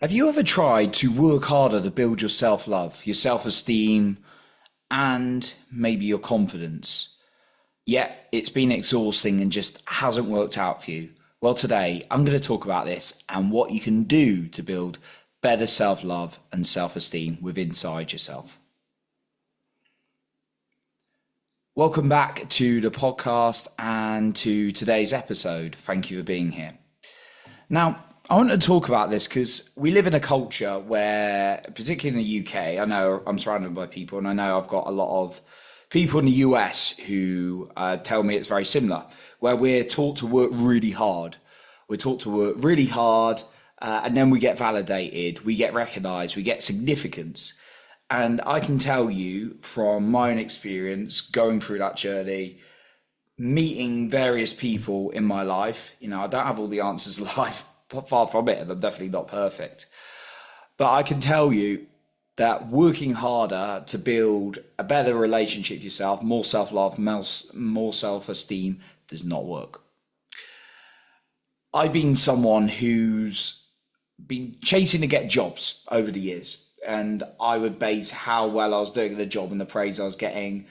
Have you ever tried to work harder to build your self-love, your self-esteem, and maybe your confidence? Yet it's been exhausting and just hasn't worked out for you. Well, today I'm going to talk about this and what you can do to build better self-love and self-esteem within inside yourself. Welcome back to the podcast and to today's episode. Thank you for being here. Now, I want to talk about this because we live in a culture where, particularly in the UK, I know I'm surrounded by people and I know I've got a lot of people in the US who tell me it's very similar, where we're taught to work really hard. We're taught to work really hard and then we get validated, we get recognized, we get significance. And I can tell you from my own experience going through that journey, meeting various people in my life, I don't have all the answers to life, far from it, and I'm definitely not perfect. But I can tell you that working harder to build a better relationship with yourself, more self-love, more self-esteem does not work. I've been someone who's been chasing to get jobs over the years, and I would base how well I was doing the job and the praise I was getting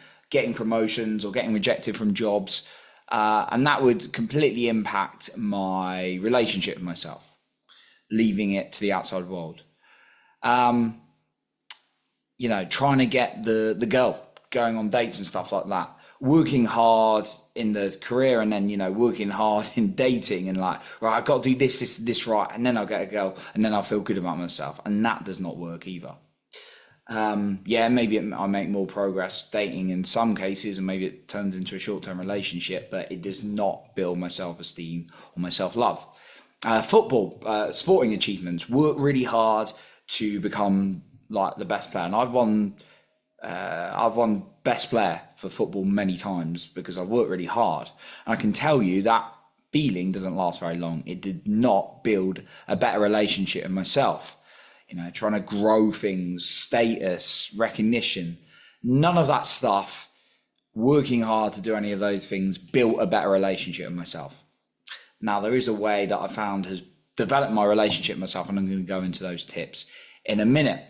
promotions or getting rejected from jobs. And that would completely impact my relationship with myself, leaving it to the outside world. Trying to get the girl, going on dates and stuff like that, working hard in the career and then, working hard in dating and right, I've got to do this right. And then I'll get a girl and then I'll feel good about myself. And that does not work either. Maybe I make more progress dating in some cases and maybe it turns into a short-term relationship, but it does not build my self-esteem or my self-love. Football, sporting achievements, work really hard to become like the best player. And I've won best player for football many times because I've worked really hard. And I can tell you that feeling doesn't last very long. It did not build a better relationship with myself. Trying to grow things, status, recognition, none of that stuff, working hard to do any of those things, built a better relationship with myself. Now, there is a way that I found has developed my relationship with myself, and I'm going to go into those tips in a minute.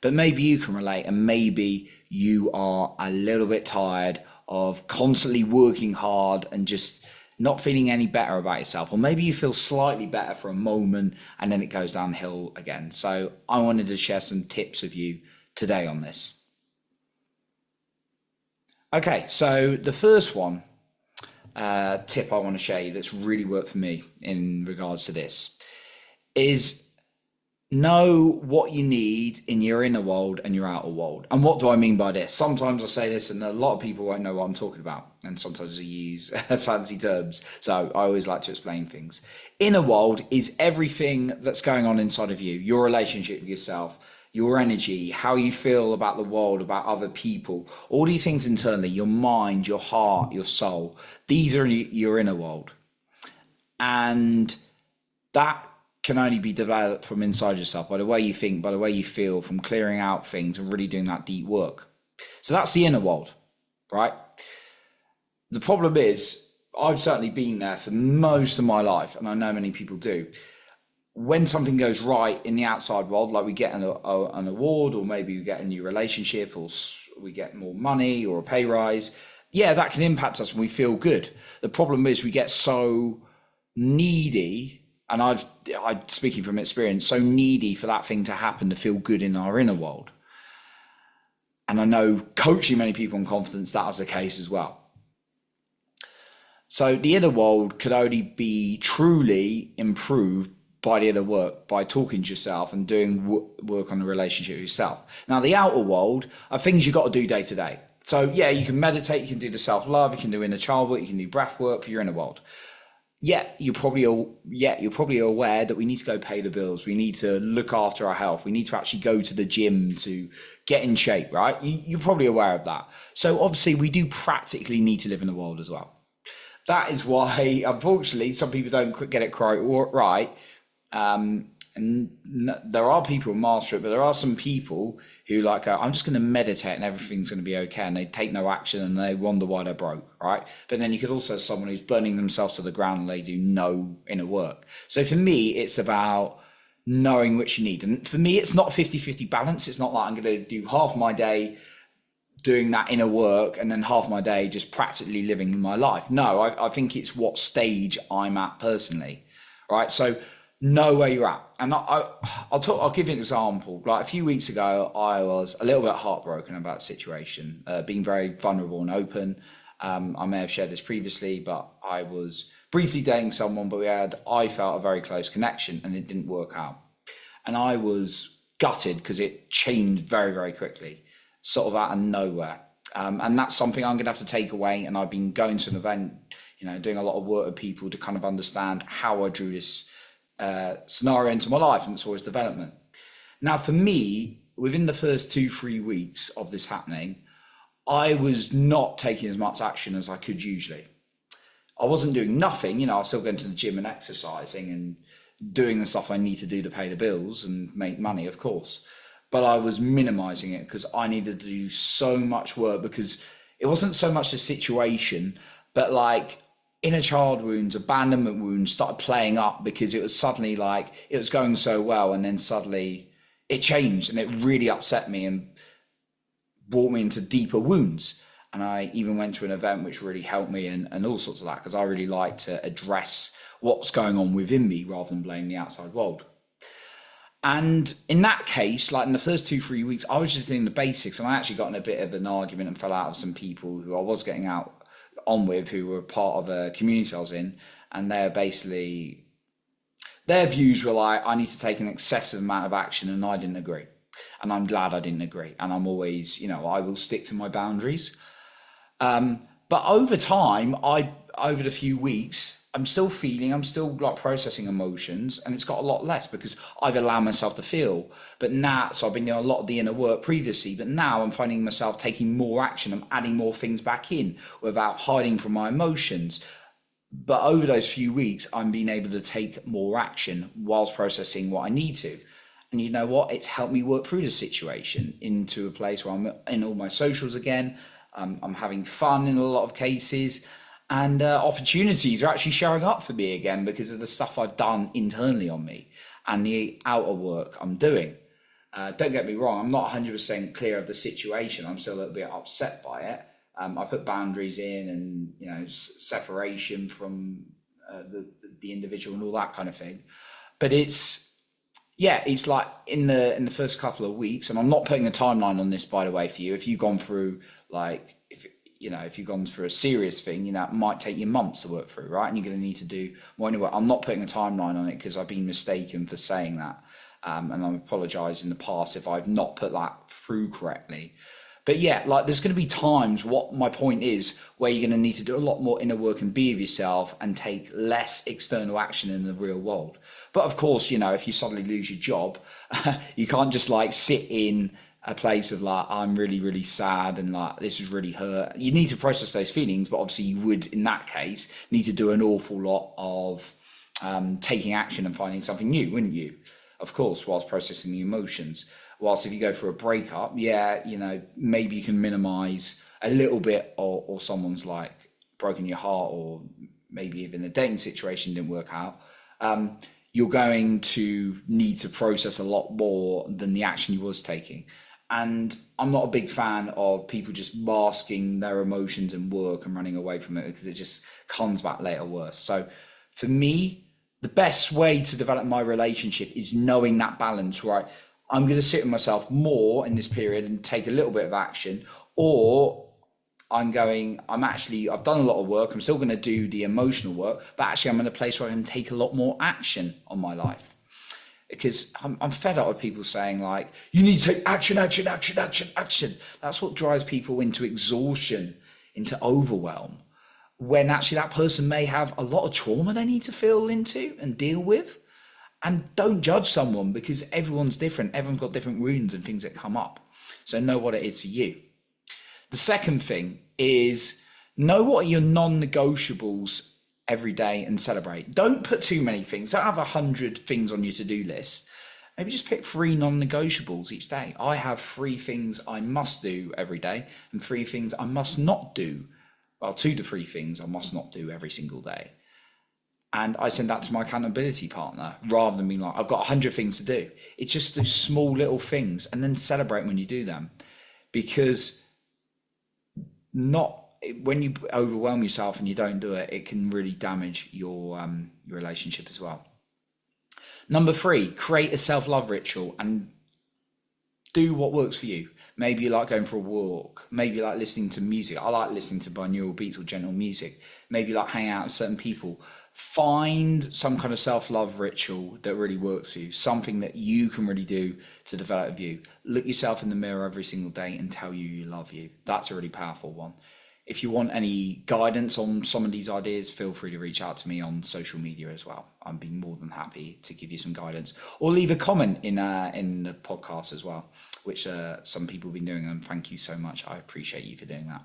But maybe you can relate, and maybe you are a little bit tired of constantly working hard and just not feeling any better about yourself, or maybe you feel slightly better for a moment and then it goes downhill again. So I wanted to share some tips with you today on this. Okay, so the first one tip I want to share you that's really worked for me in regards to this is know what you need in your inner world and your outer world. And what do I mean by this? Sometimes I say this and a lot of people won't know what I'm talking about. And sometimes I use fancy terms. So I always like to explain things. Inner world is everything that's going on inside of you, your relationship with yourself, your energy, how you feel about the world, about other people, all these things internally, your mind, your heart, your soul. These are your inner world. And that can only be developed from inside yourself, by the way you think, by the way you feel, from clearing out things and really doing that deep work. So that's the inner world, right? The problem is, I've certainly been there for most of my life, and I know many people do. When something goes right in the outside world, like we get an award, or maybe we get a new relationship, or we get more money or a pay rise, that can impact us and we feel good. The problem is we get so needy, and I'm speaking from experience, so needy for that thing to happen to feel good in our inner world. And I know coaching many people on confidence, that is the case as well. So the inner world could only be truly improved by the inner work, by talking to yourself and doing work on the relationship with yourself. Now, the outer world are things you've got to do day to day. So you can meditate, you can do the self-love, you can do inner child work, you can do breath work for your inner world. You're probably aware that we need to go pay the bills. We need to look after our health. We need to actually go to the gym to get in shape, right? You're probably aware of that. So obviously we do practically need to live in the world as well. That is why, unfortunately, some people don't get it quite right. And there are people who master it, but there are some people who I'm just going to meditate and everything's going to be okay. And they take no action and they wonder why they're broke, right? But then you could also have someone who's burning themselves to the ground and they do no inner work. So for me, it's about knowing what you need. And for me, it's not a 50-50 balance. It's not like I'm going to do half my day doing that inner work and then half my day just practically living my life. No, I think it's what stage I'm at personally, right? So know where you're at. And I'll give you an example. Like a few weeks ago, I was a little bit heartbroken about the situation, being very vulnerable and open. I may have shared this previously, but I was briefly dating someone, but I felt a very close connection and it didn't work out. And I was gutted because it changed very, very quickly, sort of out of nowhere. And that's something I'm going to have to take away. And I've been going to an event, doing a lot of work with people to kind of understand how I drew this scenario into my life, and it's always development. Now, for me, within the first 2-3 weeks of this happening, I was not taking as much action as I could usually. I wasn't doing nothing, I was still going to the gym and exercising and doing the stuff I need to do to pay the bills and make money, of course. But I was minimizing it because I needed to do so much work, because it wasn't so much the situation, but like inner child wounds, abandonment wounds started playing up, because it was suddenly like it was going so well and then suddenly it changed, and it really upset me and brought me into deeper wounds. And I even went to an event which really helped me and all sorts of that, because I really like to address what's going on within me rather than blame the outside world. And in that case, like in the first 2-3 weeks, I was just doing the basics, and I actually got in a bit of an argument and fell out with some people who I was getting out on with, who were part of a community I was in, and their views were like, I need to take an excessive amount of action, and I didn't agree. And I'm glad I didn't agree. And I'm always, I will stick to my boundaries. But over time, over the few weeks, I'm still like processing emotions, and it's got a lot less because I've allowed myself to feel. But now, so I've been doing a lot of the inner work previously, but now I'm finding myself taking more action. I'm adding more things back in without hiding from my emotions. But over those few weeks, I'm being able to take more action whilst processing what I need to. And you know what? It's helped me work through the situation into a place where I'm in all my socials again. I'm having fun in a lot of cases, and opportunities are actually showing up for me again because of the stuff I've done internally on me and the outer work I'm doing. Don't get me wrong, I'm not 100% clear of the situation. I'm still a little bit upset by it. I put boundaries in, and separation from the individual and all that kind of thing. But it's like in the first couple of weeks, and I'm not putting a timeline on this, by the way, for you. If you've gone through if you've gone through a serious thing, it might take you months to work through, right? And you're going to need to do more anyway. I'm not putting a timeline on it because I've been mistaken for saying that. And I apologize in the past if I've not put that through correctly. But there's going to be times, what my point is, where you're going to need to do a lot more inner work and be with yourself and take less external action in the real world. But of course, if you suddenly lose your job, you can't just sit in a place of I'm really, really sad and this is really hurt. You need to process those feelings, but obviously you would, in that case, need to do an awful lot of taking action and finding something new, wouldn't you? Of course, whilst processing the emotions. Whilst if you go for a breakup, maybe you can minimize a little bit, or someone's broken your heart, or maybe even a dating situation didn't work out. You're going to need to process a lot more than the action you was taking. And I'm not a big fan of people just masking their emotions and work and running away from it, because it just comes back later worse. So for me, the best way to develop my relationship is knowing that balance, right? I'm going to sit with myself more in this period and take a little bit of action, or I've done a lot of work. I'm still going to do the emotional work, but actually I'm in a place where I can take a lot more action on my life. Because I'm fed up with people saying you need to take action. That's what drives people into exhaustion, into overwhelm, when actually that person may have a lot of trauma they need to feel into and deal with. And don't judge someone, because everyone's different. Everyone's got different wounds and things that come up. So know what it is for you. The second thing is know what are your non-negotiables every day and celebrate. Don't put too many things. Don't have 100 things on your to-do list. Maybe just pick 3 non-negotiables each day. I have 3 things I must do every day and 3 things I must not do. Well, 2 to 3 things I must not do every single day. and I send that to my accountability partner rather than being like, I've got 100 things to do. It's just those small little things, and then celebrate when you do them, because not when you overwhelm yourself and you don't do it, it can really damage your relationship as well. Number 3, create a self-love ritual and do what works for you. Maybe you like going for a walk. Maybe you like listening to music. I like listening to binaural beats or gentle music. Maybe you like hanging out with certain people. Find some kind of self-love ritual that really works for you. Something that you can really do to develop you. Look yourself in the mirror every single day and tell you love you. That's a really powerful one. If you want any guidance on some of these ideas, feel free to reach out to me on social media as well. I'd be more than happy to give you some guidance, or leave a comment in the podcast as well, which some people have been doing, and thank you so much. I appreciate you for doing that.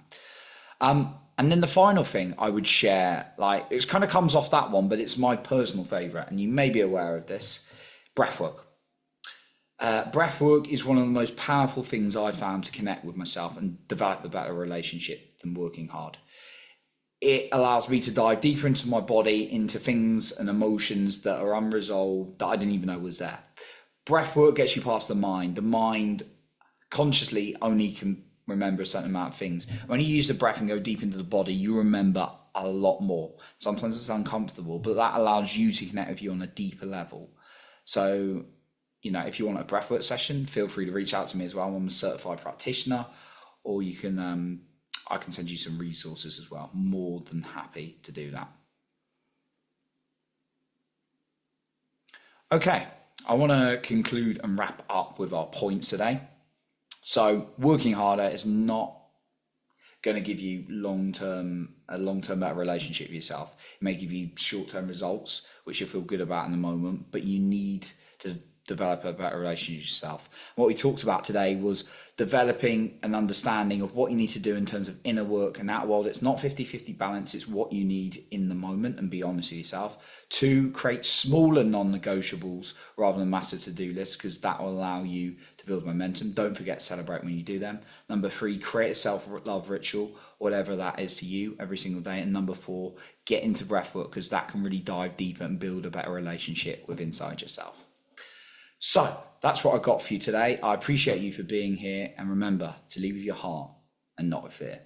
And then the final thing I would share, like, it kind of comes off that one, but it's my personal favorite, and you may be aware of this: breathwork. Breathwork is one of the most powerful things I found to connect with myself and develop a better relationship than working hard. It allows me to dive deeper into my body, into things and emotions that are unresolved that I didn't even know was there. Breathwork gets you past the mind. The mind consciously only can remember a certain amount of things. When you use the breath and go deep into the body, you remember a lot more. Sometimes it's uncomfortable, but that allows you to connect with you on a deeper level. So, if you want a breathwork session, feel free to reach out to me as well. I'm a certified practitioner, or you can, I can send you some resources as well. More than happy to do that. Okay, I want to conclude and wrap up with our points today. So, working harder is not going to give you a long-term better relationship with yourself. It may give you short-term results, which you feel good about in the moment, but you need to develop a better relationship with yourself. What we talked about today was developing an understanding of what you need to do in terms of inner work and outer world. It's not 50-50 balance, it's what you need in the moment, and be honest with yourself. 2, create smaller non-negotiables rather than massive to-do lists, because that will allow you to build momentum. Don't forget to celebrate when you do them. Number 3, create a self-love ritual, whatever that is for you, every single day. And number 4, get into breathwork, because that can really dive deeper and build a better relationship with inside yourself. So that's what I got for you today. I appreciate you for being here, and remember to lead with your heart and not with fear.